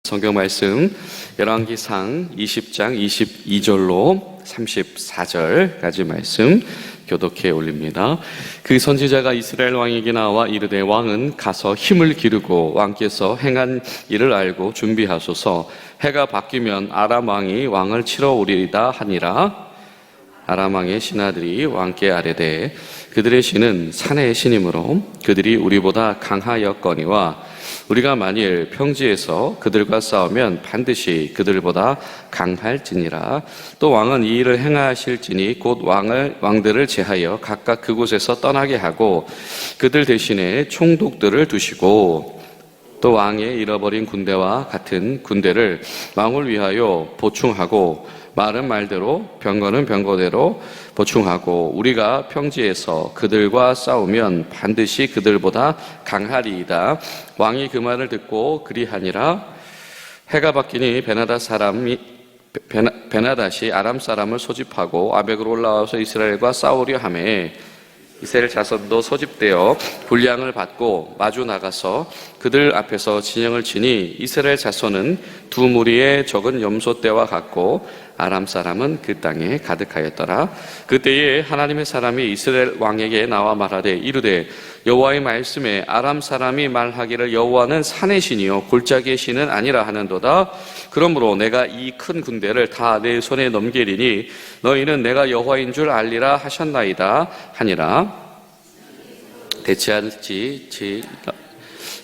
성경 말씀 열왕기상 20장 22절로 34절까지 말씀 교독해 올립니다. 그 선지자가 이스라엘 왕에게 나와 이르되 왕은 가서 힘을 기르고 왕께서 행한 일을 알고 준비하소서. 해가 바뀌면 아람 왕이 왕을 치러 오리이다 하니라. 아람 왕의 신하들이 왕께 아뢰되 그들의 신은 산의 신이므로 그들이 우리보다 강하였거니와 우리가 만일 평지에서 그들과 싸우면 반드시 그들보다 강할지니라. 또 왕은 이 일을 행하실지니 곧 왕들을 제하여 각각 그곳에서 떠나게 하고 그들 대신에 총독들을 두시고 또 왕의 잃어버린 군대와 같은 군대를 왕을 위하여 보충하고 말은 말대로 병거는 병거대로 보충하고 우리가 평지에서 그들과 싸우면 반드시 그들보다 강하리이다. 왕이 그 말을 듣고 그리하니라. 해가 바뀌니 베나닷이 아람 사람을 소집하고 아벡으로 올라와서 이스라엘과 싸우려 하매 이스라엘 자손도 소집되어 분량을 받고 마주 나가서 그들 앞에서 진영을 치니 이스라엘 자손은 두 무리의 적은 염소떼와 같고 아람 사람은 그 땅에 가득하였더라. 그때에 하나님의 사람이 이스라엘 왕에게 나와 말하되 이르되 여호와의 말씀에 아람 사람이 말하기를 여호와는 산의 신이요 골짜기의 신은 아니라 하는도다. 그러므로 내가 이 큰 군대를 다 내 손에 넘기리니 너희는 내가 여호와인 줄 알리라 하셨나이다 하니라. 대치할지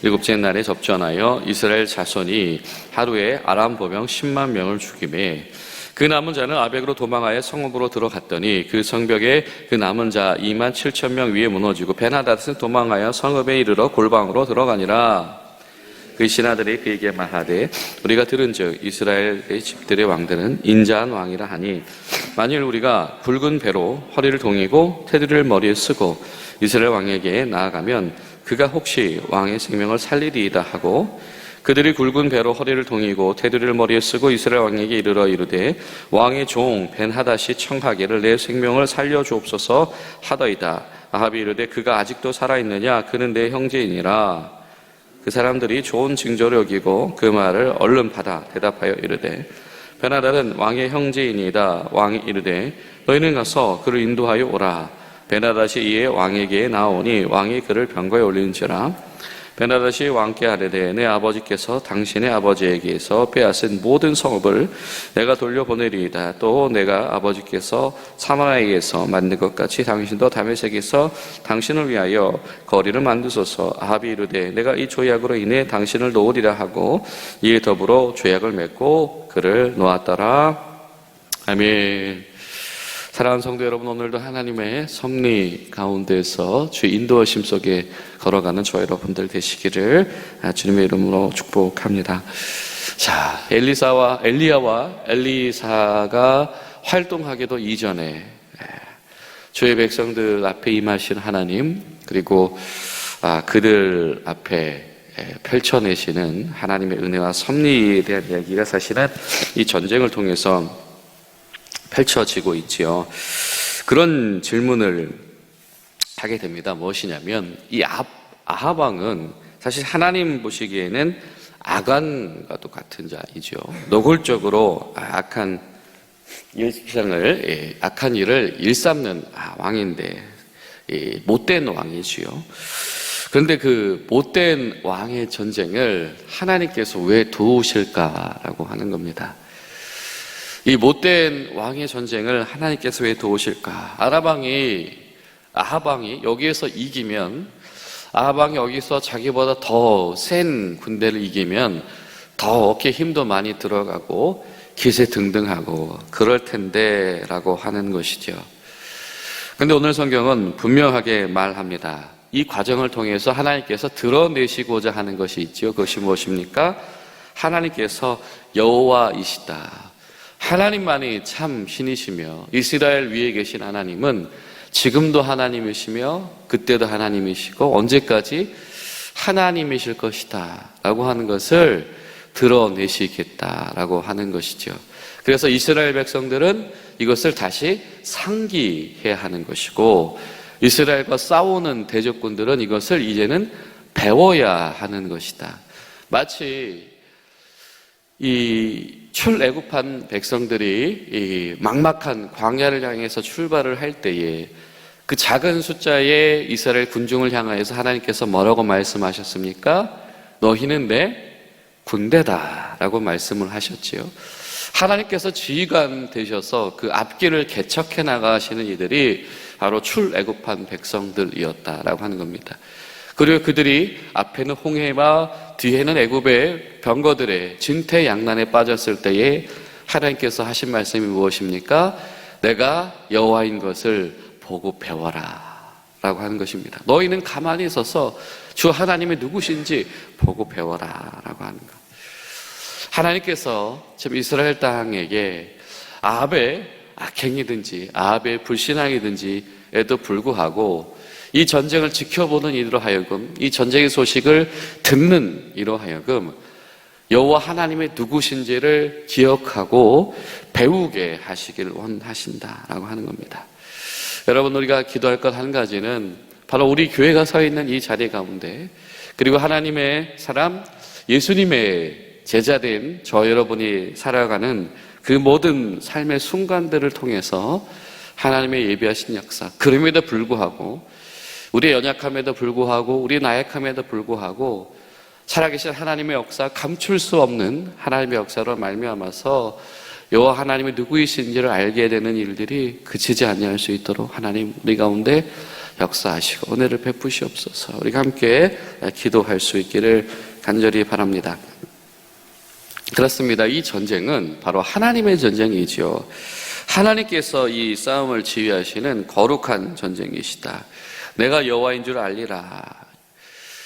일곱째 날에 접전하여 이스라엘 자손이 하루에 아람 보병 10만 명을 죽이매 그 남은 자는 아벡으로 도망하여 성읍으로 들어갔더니 그 성벽에 그 남은 자 2만 7천 명 위에 무너지고 베나닷은 도망하여 성읍에 이르러 골방으로 들어가니라. 그 신하들이 그에게 말하되 우리가 들은즉 이스라엘의 집들의 왕들은 인자한 왕이라 하니 만일 우리가 굵은 배로 허리를 동이고 테두리를 머리에 쓰고 이스라엘 왕에게 나아가면 그가 혹시 왕의 생명을 살리리이다 하고 그들이 굵은 배로 허리를 동이고 테두리를 머리에 쓰고 이스라엘 왕에게 이르러 이르되 왕의 종 벤하닷이 청하기를 내 생명을 살려주옵소서 하더이다. 아합이 이르되 그가 아직도 살아있느냐? 그는 내 형제이니라. 그 사람들이 좋은 징조를 여기고 그 말을 얼른 받아 대답하여 이르되 베나닷은 왕의 형제이니이다. 왕이 이르되 너희는 가서 그를 인도하여 오라. 베나닷이 이에 왕에게 나오니 왕이 그를 병거에 올리는지라. 베나닷이 왕께 아뢰되 내 아버지께서 당신의 아버지에게서 빼앗은 모든 성읍을 내가 돌려보내리이다. 또 내가 아버지께서 사마리아에게서 만든 것 같이 당신도 다메섹에서 당신을 위하여 거리를 만드소서. 아합이 이르되 내가 이 조약으로 인해 당신을 놓으리라 하고 이에 더불어 조약을 맺고 그를 놓았더라. 아멘. 사랑하는 성도 여러분, 오늘도 하나님의 섭리 가운데서 주의 인도하심 속에 걸어가는 저와 여러분들 되시기를 주님의 이름으로 축복합니다. 자, 엘리야와 엘리사가 활동하기도 이전에 주의 백성들 앞에 임하신 하나님, 그리고 그들 앞에 펼쳐내시는 하나님의 은혜와 섭리에 대한 이야기가 사실은 이 전쟁을 통해서 펼쳐지고 있지요. 그런 질문을 하게 됩니다. 무엇이냐면 이 아합 왕은 사실 하나님 보시기에는 아간과도 같은 자이죠. 노골적으로 악한 일을 일삼는 왕인데 못된 왕이지요. 그런데 그 못된 왕의 전쟁을 하나님께서 왜 도우실까라고 하는 겁니다. 이 못된 왕의 전쟁을 하나님께서 왜 도우실까? 아합 왕이 여기에서 이기면, 아합 왕이 여기서 자기보다 더 센 군대를 이기면 더 어깨 힘도 많이 들어가고 기세 등등하고 그럴 텐데 라고 하는 것이죠. 그런데 오늘 성경은 분명하게 말합니다. 이 과정을 통해서 하나님께서 드러내시고자 하는 것이 있죠. 그것이 무엇입니까? 하나님께서 여호와이시다. 하나님만이 참 신이시며 이스라엘 위에 계신 하나님은 지금도 하나님이시며 그때도 하나님이시고 언제까지 하나님이실 것이다 라고 하는 것을 드러내시겠다라고 하는 것이죠. 그래서 이스라엘 백성들은 이것을 다시 상기해야 하는 것이고, 이스라엘과 싸우는 대적군들은 이것을 이제는 배워야 하는 것이다. 마치 이 출애굽한 백성들이 이 막막한 광야를 향해서 출발을 할 때에 그 작은 숫자의 이스라엘 군중을 향하여서 하나님께서 뭐라고 말씀하셨습니까? 너희는 내 군대다라고 말씀을 하셨지요. 하나님께서 지휘관 되셔서 그 앞길을 개척해 나가시는 이들이 바로 출애굽한 백성들이었다라고 하는 겁니다. 그리고 그들이 앞에는 홍해와 뒤에는 애굽의 병거들의 진퇴양난에 빠졌을 때에 하나님께서 하신 말씀이 무엇입니까? 내가 여호와인 것을 보고 배워라 라고 하는 것입니다. 너희는 가만히 있어서 주 하나님이 누구신지 보고 배워라 라고 하는 것. 하나님께서 참 이스라엘 땅에게 아합의 악행이든지 아합의 불신앙이든지에도 불구하고 이 전쟁을 지켜보는 이로 하여금, 이 전쟁의 소식을 듣는 이로 하여금 여호와 하나님의 누구신지를 기억하고 배우게 하시길 원하신다라고 하는 겁니다. 여러분, 우리가 기도할 것 한 가지는 바로 우리 교회가 서 있는 이 자리 가운데, 그리고 하나님의 사람 예수님의 제자된 저 여러분이 살아가는 그 모든 삶의 순간들을 통해서 하나님의 예비하신 역사, 그럼에도 불구하고 우리의 연약함에도 불구하고 우리의 나약함에도 불구하고 살아계신 하나님의 역사, 감출 수 없는 하나님의 역사로 말미암아서 여호와 하나님이 누구이신지를 알게 되는 일들이 그치지 아니할 수 있도록 하나님 우리 가운데 역사하시고 은혜를 베푸시옵소서. 우리가 함께 기도할 수 있기를 간절히 바랍니다. 그렇습니다. 이 전쟁은 바로 하나님의 전쟁이지요. 하나님께서 이 싸움을 지휘하시는 거룩한 전쟁이시다. 내가 여호와인 줄 알리라.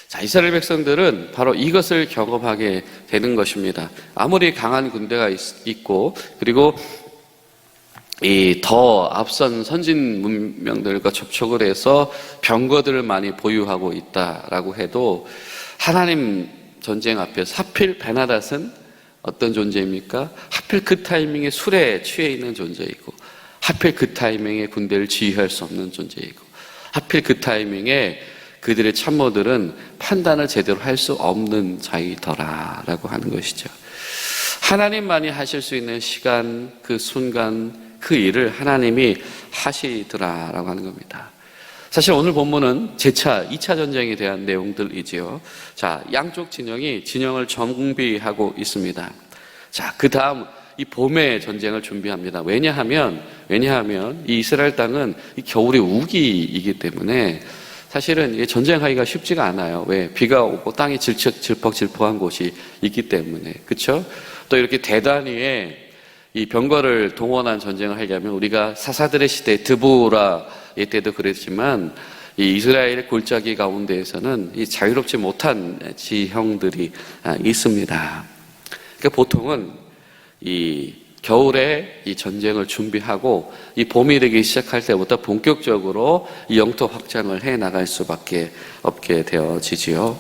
자, 이스라엘 백성들은 바로 이것을 경험하게 되는 것입니다. 아무리 강한 군대가 있고, 그리고 이 더 앞선 선진 문명들과 접촉을 해서 병거들을 많이 보유하고 있다라고 해도 하나님 전쟁 앞에서 하필 베나닷은 어떤 존재입니까? 하필 그 타이밍에 술에 취해 있는 존재이고, 하필 그 타이밍에 군대를 지휘할 수 없는 존재이고, 하필 그 타이밍에 그들의 참모들은 판단을 제대로 할 수 없는 자이더라라고 하는 것이죠. 하나님만이 하실 수 있는 시간, 그 순간, 그 일을 하나님이 하시더라라고 하는 겁니다. 사실 오늘 본문은 제차 2차 전쟁에 대한 내용들이지요. 자, 양쪽 진영을 정비하고 있습니다. 자, 그 다음 이 봄의 전쟁을 준비합니다. 왜냐하면 이 이스라엘 땅은 이 겨울이 우기이기 때문에 사실은 이게 전쟁하기가 쉽지가 않아요. 왜? 비가 오고 땅이 질퍽질퍽한 곳이 있기 때문에. 그렇죠? 또 이렇게 대단위의 이 병거를 동원한 전쟁을 하려면 우리가 사사들의 시대 드보라 이때도 그랬지만 이 이스라엘의 골짜기 가운데에서는 이 자유롭지 못한 지형들이 있습니다. 그러니까 보통은 이 겨울에 이 전쟁을 준비하고 이 봄이 되기 시작할 때부터 본격적으로 이 영토 확장을 해 나갈 수밖에 없게 되어지지요.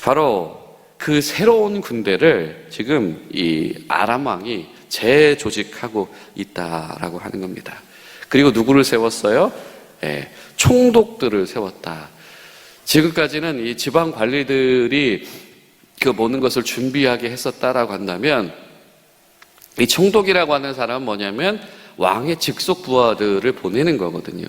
바로 그 새로운 군대를 지금 이 아람 왕이 재조직하고 있다라고 하는 겁니다. 그리고 누구를 세웠어요? 네, 총독들을 세웠다. 지금까지는 이 지방 관리들이 그 모든 것을 준비하게 했었다라고 한다면, 이 총독이라고 하는 사람은 뭐냐면 왕의 직속 부하들을 보내는 거거든요.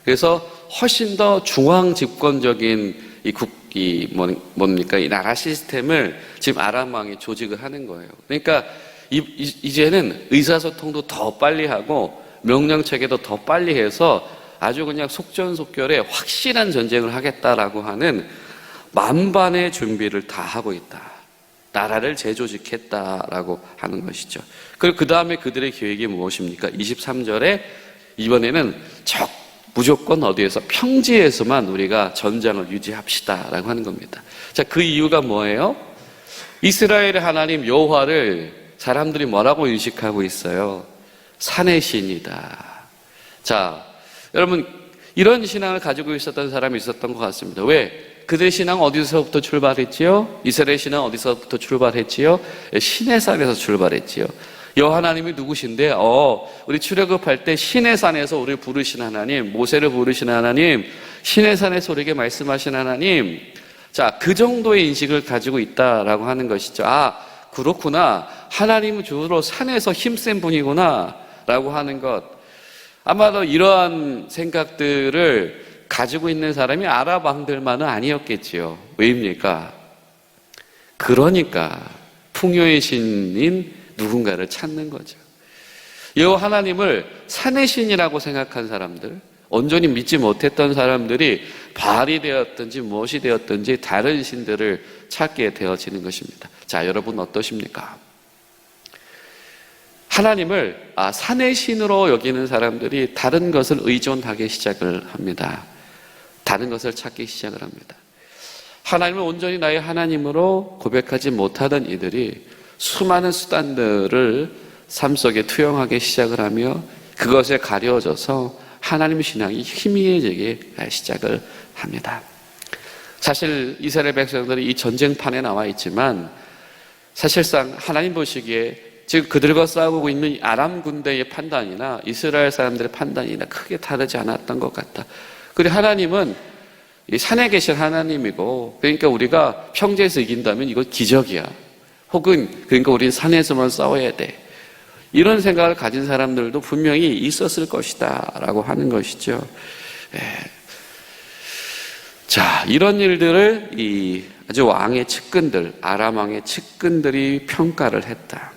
그래서 훨씬 더 중앙 집권적인 이 나라 시스템을 지금 아람 왕이 조직을 하는 거예요. 그러니까 이제는 의사소통도 더 빨리 하고 명령 체계도 더 빨리 해서 아주 그냥 속전속결에 확실한 전쟁을 하겠다라고 하는 만반의 준비를 다 하고 있다. 나라를 재조직했다라고 하는 것이죠. 그리고 그 다음에 그들의 계획이 무엇입니까? 23절에 이번에는 무조건 어디에서? 평지에서만 우리가 전장을 유지합시다라고 하는 겁니다. 자, 그 이유가 뭐예요? 이스라엘의 하나님 여호와를 사람들이 뭐라고 인식하고 있어요? 산의 신이다. 자, 여러분 이런 신앙을 가지고 있었던 사람이 있었던 것 같습니다. 왜? 그들의 신앙 어디서부터 출발했지요? 이스라엘 신앙 어디서부터 출발했지요? 시내산에서 출발했지요. 여호와 하나님이 누구신데? 우리 출애굽할 때 시내산에서 우리를 부르신 하나님, 모세를 부르신 하나님, 시내산에서 우리에게 말씀하신 하나님. 자, 그 정도의 인식을 가지고 있다라고 하는 것이죠. 그렇구나. 하나님은 주로 산에서 힘센 분이구나 라고 하는 것. 아마도 이러한 생각들을 가지고 있는 사람이 아랍 왕들만은 아니었겠지요. 왜입니까? 그러니까 풍요의 신인 누군가를 찾는 거죠. 여호와 하나님을 산의 신이라고 생각한 사람들, 온전히 믿지 못했던 사람들이 바알이 되었든지 무엇이 되었든지 다른 신들을 찾게 되어지는 것입니다. 자, 여러분 어떠십니까? 하나님을 산의 신으로 여기는 사람들이 다른 것을 의존하기 시작을 합니다. 다른 것을 찾기 시작을 합니다. 하나님을 온전히 나의 하나님으로 고백하지 못하던 이들이 수많은 수단들을 삶 속에 투영하기 시작을 하며 그것에 가려져서 하나님 신앙이 희미해지기 시작을 합니다. 사실 이스라엘 백성들이 이 전쟁판에 나와 있지만 사실상 하나님 보시기에 지금 그들과 싸우고 있는 아람 군대의 판단이나 이스라엘 사람들의 판단이나 크게 다르지 않았던 것 같다. 그리고 하나님은 이 산에 계신 하나님이고, 그러니까 우리가 평지에서 이긴다면 이건 기적이야. 혹은 그러니까 우리는 산에서만 싸워야 돼. 이런 생각을 가진 사람들도 분명히 있었을 것이다 라고 하는 것이죠. 자, 이런 일들을 이 아주 왕의 측근들, 아람 왕의 측근들이 평가를 했다.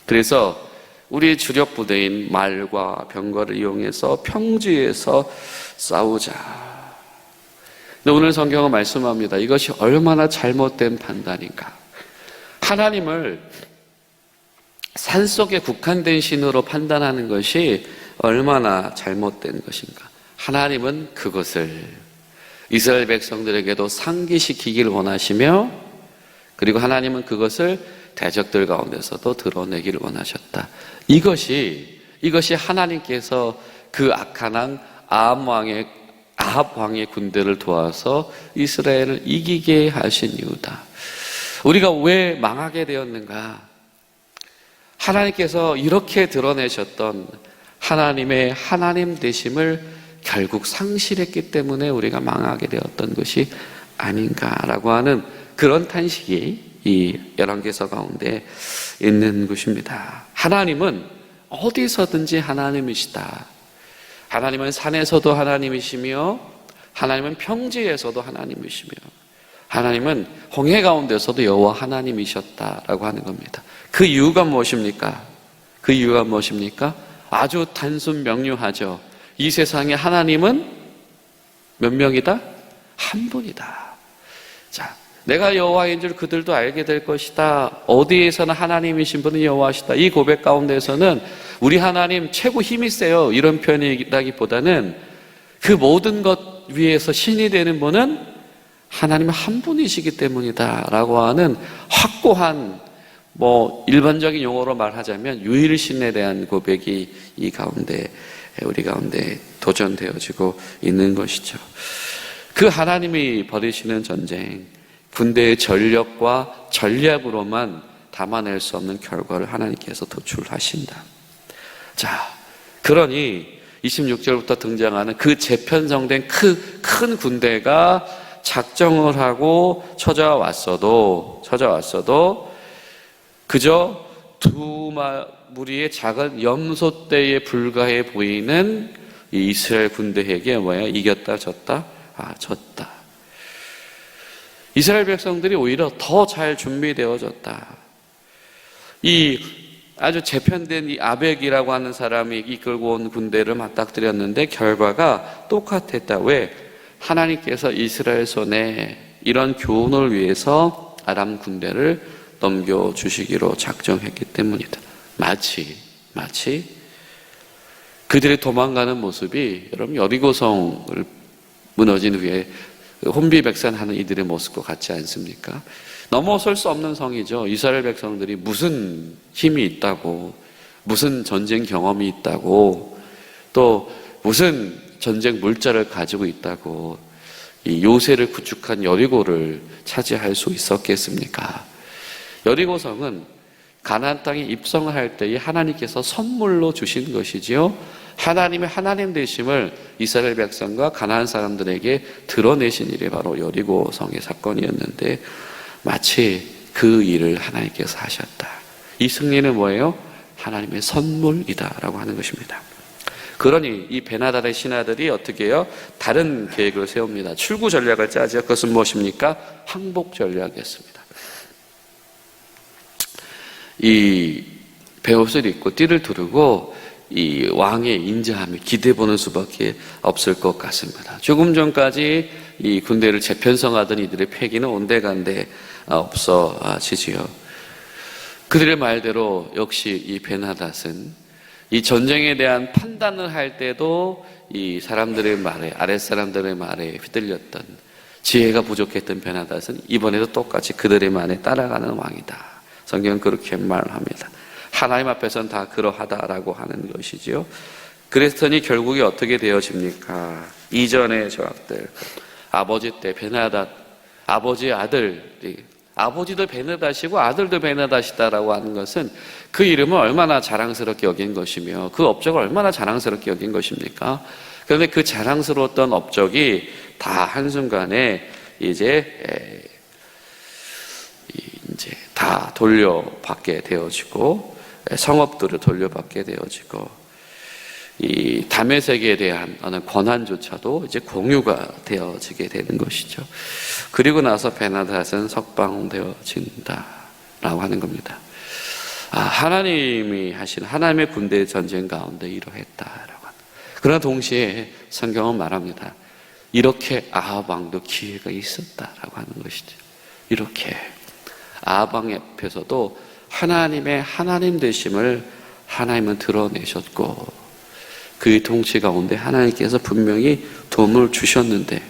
그래서 우리 주력 부대인 말과 병거를 이용해서 평지에서 싸우자. 근데 오늘 성경은 말씀합니다. 이것이 얼마나 잘못된 판단인가. 하나님을 산속에 국한된 신으로 판단하는 것이 얼마나 잘못된 것인가. 하나님은 그것을 이스라엘 백성들에게도 상기시키길 원하시며, 그리고 하나님은 그것을 대적들 가운데서도 드러내기를 원하셨다. 이것이 하나님께서 그 악한 왕 아합 왕의 군대를 도와서 이스라엘을 이기게 하신 이유다. 우리가 왜 망하게 되었는가? 하나님께서 이렇게 드러내셨던 하나님의 하나님 되심을 결국 상실했기 때문에 우리가 망하게 되었던 것이 아닌가라고 하는 그런 탄식이 이 열왕기서 가운데 있는 것입니다. 하나님은 어디서든지 하나님이시다. 하나님은 산에서도 하나님이시며, 하나님은 평지에서도 하나님이시며, 하나님은 홍해 가운데서도 여호와 하나님이셨다라고 하는 겁니다. 그 이유가 무엇입니까? 그 이유가 무엇입니까? 아주 단순 명료하죠. 이 세상에 하나님은 몇 명이다? 한 분이다. 자, 내가 여호와인 줄 그들도 알게 될 것이다. 어디에서나 하나님이신 분은 여호와시다. 이 고백 가운데서는 우리 하나님 최고 힘이 세요. 이런 표현이라기보다는 그 모든 것 위에서 신이 되는 분은 하나님 한 분이시기 때문이다 라고 하는 확고한, 일반적인 용어로 말하자면 유일신에 대한 고백이 우리 가운데 도전되어지고 있는 것이죠. 그 하나님이 벌이시는 전쟁, 군대의 전력과 전략으로만 담아낼 수 없는 결과를 하나님께서 도출하신다. 자, 그러니 26절부터 등장하는 그 재편성된 큰 군대가 작정을 하고 찾아왔어도 그저 두 무리의 작은 염소떼에 불과해 보이는 이 이스라엘 군대에게 이겼다 졌다? 졌다. 이스라엘 백성들이 오히려 더 잘 준비되어졌다. 이 아주 재편된 이 아벡이라고 하는 사람이 이끌고 온 군대를 맞닥뜨렸는데 결과가 똑같았다. 왜? 하나님께서 이스라엘 손에 이런 교훈을 위해서 아람 군대를 넘겨주시기로 작정했기 때문이다. 마치 그들이 도망가는 모습이 여러분 여리고성을 무너진 후에 혼비백산하는 이들의 모습과 같지 않습니까? 넘어설 수 없는 성이죠. 이스라엘 백성들이 무슨 힘이 있다고, 무슨 전쟁 경험이 있다고, 또 무슨 전쟁 물자를 가지고 있다고 이 요새를 구축한 여리고를 차지할 수 있었겠습니까? 여리고성은 가나안 땅에 입성을 할 때에 하나님께서 선물로 주신 것이지요. 하나님의 하나님 되심을 이스라엘 백성과 가나안 사람들에게 드러내신 일이 바로 여리고성의 사건이었는데 마치 그 일을 하나님께서 하셨다. 이 승리는 뭐예요? 하나님의 선물이다라고 하는 것입니다. 그러니 이 베나다의 신하들이 어떻게 해요? 다른 계획을 세웁니다. 출구 전략을 짜죠. 그것은 무엇입니까? 항복 전략이었습니다. 이 베옷을 입고 띠를 두르고 이 왕의 인자함에 기대보는 수밖에 없을 것 같습니다. 조금 전까지 이 군대를 재편성하던 이들의 패기는 온데간데 없어지지요. 그들의 말대로 역시 이 베나닷은 이 전쟁에 대한 판단을 할 때도 이 사람들의 말에, 아랫사람들의 말에 휘둘렸던 지혜가 부족했던 베나닷은 이번에도 똑같이 그들의 말에 따라가는 왕이다. 성경은 그렇게 말합니다. 하나님 앞에서는 다 그러하다라고 하는 것이지요. 그랬더니 결국에 어떻게 되어집니까? 이전의 저학들, 아버지 때 베나닷, 아버지의 아들이, 아버지도 베나닷이고 아들도 베나닷이다라고 하는 것은 그 이름을 얼마나 자랑스럽게 여긴 것이며 그 업적을 얼마나 자랑스럽게 여긴 것입니까? 그런데 그 자랑스러웠던 업적이 다 한순간에 이제 다 돌려받게 되어지고 성읍들을 돌려받게 되어지고 이 다메섹에 대한 어느 권한조차도 이제 공유가 되어지게 되는 것이죠. 그리고 나서 베나닷은 석방되어진다라고 하는 겁니다. 하나님이 하신 하나님의 군대 전쟁 가운데 이러했다라고 하는. 그러나 동시에 성경은 말합니다. 이렇게 아합 왕도 기회가 있었다라고 하는 것이죠. 이렇게 아합 왕 앞에서도 하나님의 하나님 되심을 하나님은 드러내셨고 그의 통치 가운데 하나님께서 분명히 도움을 주셨는데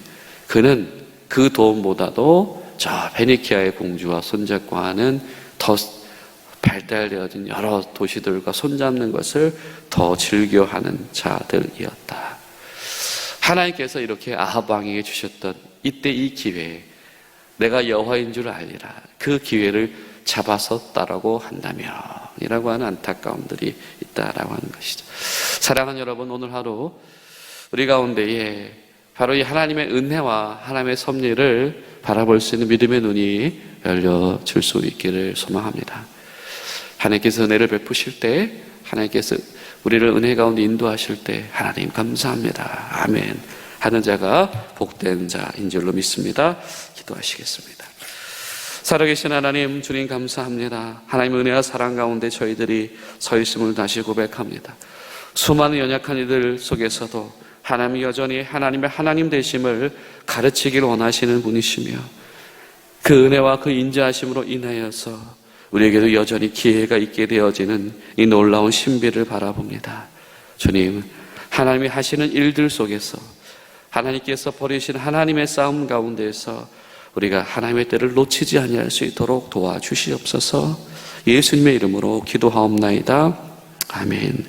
그는 그 도움보다도 저 베니키아의 공주와 손잡고 하는 더 발달되어진 여러 도시들과 손잡는 것을 더 즐겨하는 자들이었다. 하나님께서 이렇게 아합 왕에게 주셨던 이때 이 기회에 내가 여호와인 줄 알리라. 그 기회를 잡았었다라고 한다면 이라고 하는 안타까움들이 있다라고 하는 것이죠. 사랑하는 여러분, 오늘 하루 우리 가운데에 바로 이 하나님의 은혜와 하나님의 섭리를 바라볼 수 있는 믿음의 눈이 열려질 수 있기를 소망합니다. 하나님께서 은혜를 베푸실 때, 하나님께서 우리를 은혜 가운데 인도하실 때 하나님 감사합니다. 아멘 하는 자가 복된 자인 줄로 믿습니다. 기도하시겠습니다. 살아계신 하나님, 주님 감사합니다. 하나님의 은혜와 사랑 가운데 저희들이 서 있음을 다시 고백합니다. 수많은 연약한 이들 속에서도 하나님이 여전히 하나님의 하나님 되심을 가르치기를 원하시는 분이시며 그 은혜와 그 인자하심으로 인하여서 우리에게도 여전히 기회가 있게 되어지는 이 놀라운 신비를 바라봅니다. 주님, 하나님이 하시는 일들 속에서 하나님께서 벌이신 하나님의 싸움 가운데에서 우리가 하나님의 때를 놓치지 아니할 수 있도록 도와주시옵소서. 예수님의 이름으로 기도하옵나이다. 아멘.